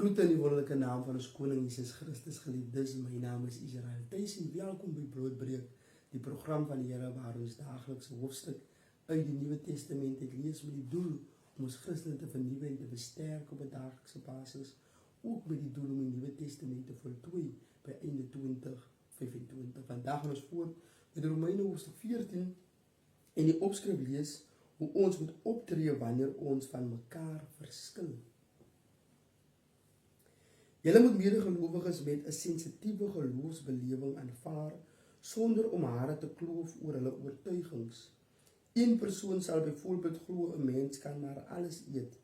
Groete in die wonderlijke naam van ons koning Jesus Christus, geliefdes. My naam is Israel Thijs en welkom by Broodbreek, die program van die Here waar ons dagelijkse hoofdstuk uit die Nieuwe Testament het lees met die doel om ons Christen te vernieuwen en te versterken op een dagelijkse basis, ook met die doel om die Nieuwe Testament te voltooi by einde 2025. Vandaag gaan ons voort met Romeine hoofdstuk 14 en die opskrif lees hoe ons moet optree wanneer ons van mekaar verskil. Julle moet medegelowiges met 'n sensitiewe geloofsbelewing aanvaar sonder om hare te kloof oor hulle oortuigings. Een persoon sal byvoorbeeld glo 'n mens kan maar alles eet,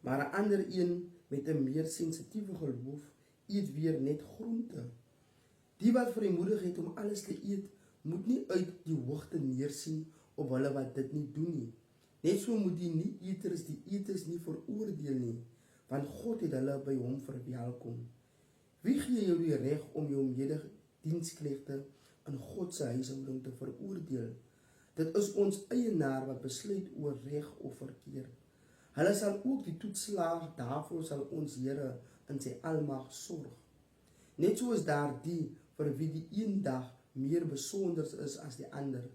maar 'n ander een met 'n meer sensitiewe geloof eet weer net groente. Die wat vrymoedig het om alles te eet, moet nie uit die hoogte neersien op hulle wat dit nie doen nie. Net so moet die nie-eters die eters nie veroordeel nie, want God het hulle by hom verwelkom. Wie gee jou die reg om jou medediensknegte in God se huishouding te veroordeel? Dit is ons eienaar wat besluit oor reg of verkeerd. Hulle sal ook die toets slaag, daarvoor sal ons Here in sy almag sorg. Net soos daar die vir wie die een dag meer besonders is as die ander,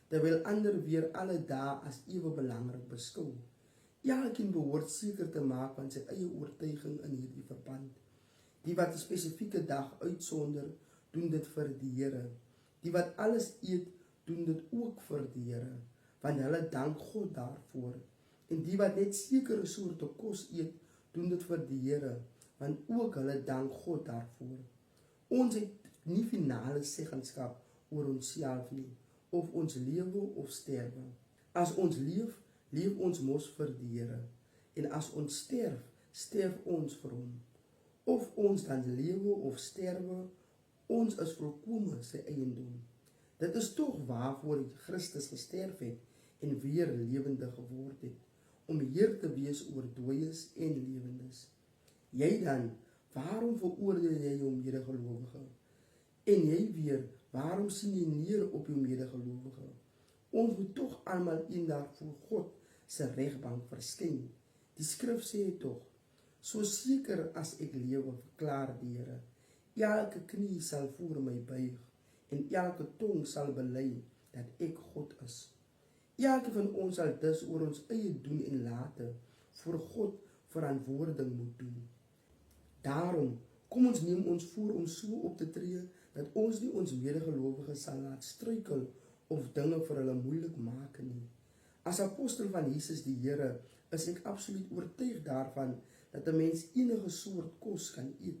terwyl ander weer alle dae as ewe belangrik beskou. Elkeen behoort seker te maak van sy eie oortuiging in hierdie verband. Die wat 'n spesifieke dag uitsonder, doen dit vir die Here. Die wat alles eet, doen dit ook vir die Here, want hulle dank God daarvoor. En die wat net sekere soorte kos eet, doen dit vir die Here, want ook hulle dank God daarvoor. Ons het nie finale seggenskap oor onsself nie, of ons lewe of sterwe. As ons leef ons mos vir die Here, en as ons sterf, sterf ons vir hom. Of ons dan lewe of sterwe, ons is volkome sy eiendom. Dit is tog waarvoor Christus gesterf het en weer lewendig geword het, om Heer te wees oor dooies en lewendes. Jy dan, waarom veroordeel jy jou medegelowige? En jy weer, waarom sien jy neer op jou medegelowige? Ons moet tog almal eendag voor God se regbank verskyn. Die skrif sê tog, so seker as ek lewe, verklaar die Here, elke knie sal voor my buig en elke tong sal bely dat ek God is. Elke van ons sal dus oor ons eie doen en late voor God verantwoording moet doen. Daarom, kom ons neem ons voor om so op te tree dat ons nie ons medegelowiges sal laat struikel of dinge vir hulle moeilik maak nie. As apostel van Jesus die Here is ek absoluut oortuig daarvan dat 'n mens enige soort kos kan eet.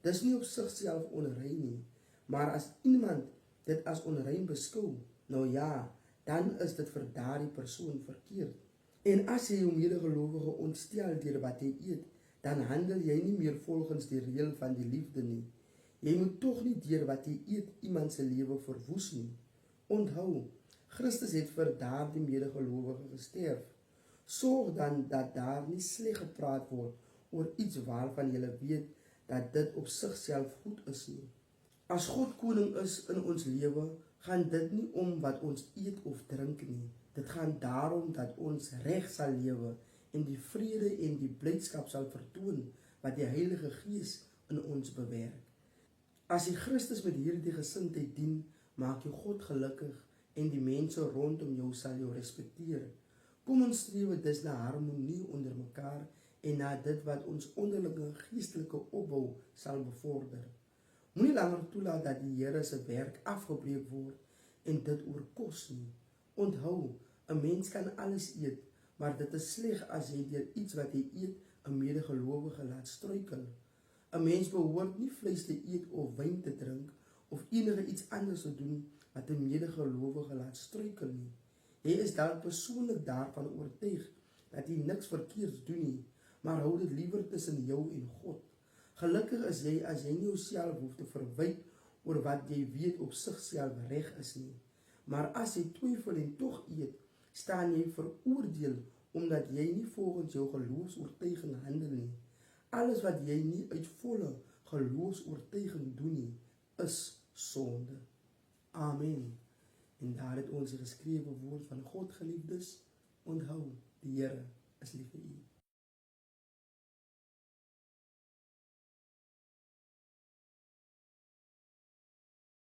Dis nie op sigself onrein nie, maar as iemand dit as onrein beskou, nou ja, dan is dit vir daardie persoon verkeerd. En as jy jou medegelowige ontstel deur wat jy eet, dan handel jy nie meer volgens die reël van die liefde nie. Jy moet tog nie deur wat jy eet iemand se lewe verwoes nie. Onthou, Christus het vir daardie medegelowige gesterf. Sorg dan dat daar nie sleg gepraat word oor iets waarvan jy weet dat dit op sigself goed is nie. As God koning is in ons lewe, gaan dit nie om wat ons eet of drink nie. Dit gaan daarom dat ons reg sal lewe en die vrede en die blydskap sal vertoon wat die Heilige Gees in ons bewerk. As jy Christus met hierdie gesindheid dien, maak jy God gelukkig en die mense rondom jou sal jou respekteer. Kom ons streef dus na harmonie onder mekaar en na dit wat ons onderlinge geestelike opbou sal bevorder. Moenie langer toelaat dat die Here se werk afgebreek word en dit oor kos nie. Onthou, 'n mens kan alles eet, maar dit is sleg as jy deur iets wat jy eet 'n medegelowige laat struikel. 'n Mens behoort nie vleis te eet of wyn te drink of enige iets anders te doen wat 'n medegelowige laat struikel nie. Jy is dalk persoonlik daarvan oortuig dat jy niks verkeerds doen nie, maar hou dit liewer tussen jou en God. Gelukkig is jy as jy nie jouself hoef te verwyd oor wat jy weet op sigself reg is nie. Maar as jy twyfel en tog eet, staan jy veroordeel omdat jy nie volgens jou geloofsoortuiging handel nie. Alles wat jy nie uit volle geloofsoortuiging doen nie, is sonde. Amen. En daar het ons die geskrewe woord van God, geliefdes, onthou, die Here is lief vir u.